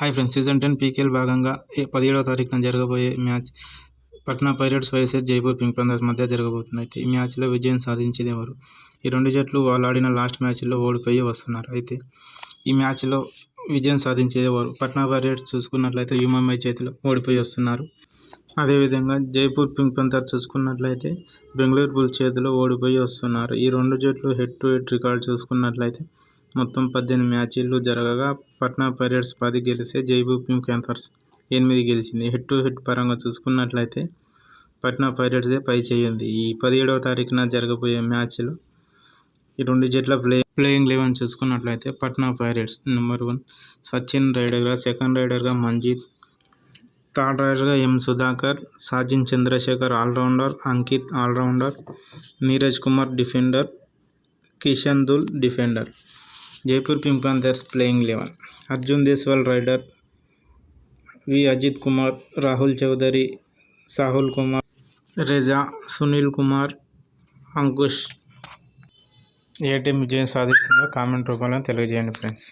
Hi friends, season 10 PKL భాగంగా 17వ తారీఖున జరగబోయే match Patna Pirates versus Jaipur Pink Panthers మధ్య జరగబోతుంది. అయితే ఈ మ్యాచ్లో విజయం సాధించేది ఎవరు? ఈ రెండు జట్లు వాళ్ళు ఆడిన లాస్ట్ మ్యాచ్లో ఓడిపోయి వస్తున్నారు. అయితే ఈ మ్యాచ్లో విజయం సాధించేది ఎవరు? పట్నా పైరేట్స్ చూసుకున్నట్లయితే యుఎంఐ చేతిలో ఓడిపోయి వస్తున్నారు. అదేవిధంగా జైపూర్ పింక్ పంథర్స్ చూసుకున్నట్లయితే బెంగళూరు బుల్స్ చేతిలో ఓడిపోయి వస్తున్నారు. ఈ రెండు జట్లు హెడ్ టు హెడ్ రికార్డు చూసుకున్నట్లయితే మొత్తం 18 మ్యాచ్లు జరగగా పట్నా పైరేట్స్ 10 గెలిస్తే జైపూర్ పింక్ ప్యాంథర్స్ 8 గెలిచింది. హెడ్ టు హెడ్ పరంగా చూసుకున్నట్లయితే పట్నా పైరేట్స్దే పై చేయింది. ఈ 17వ తారీఖున జరగబోయే మ్యాచ్లో ఈ రెండు జట్ల ప్లేయింగ్ 11 చూసుకున్నట్లయితే పట్నా పైరేట్స్ నెంబర్ 1 సచిన్ రైడర్గా, సెకండ్ రైడర్గా మంజీత్, థర్డ్ రైడర్గా M Sudhakar, Sajin Chandrasekhar all rounder, Ankit all rounder, Neeraj Kumar defender, Kishan Dhull defender. Jaipur Pink Panthers playing 11 Arjun Deshwal raider, V Ajith Kumar, Rahul Chaudhari, Sahul Kumar, Reza, Sunil Kumar, Ankush. ఏ టీం విజయం సాధిస్తుందో కామెంట్ రూపంలో తెలియజేయండి ఫ్రెండ్స్.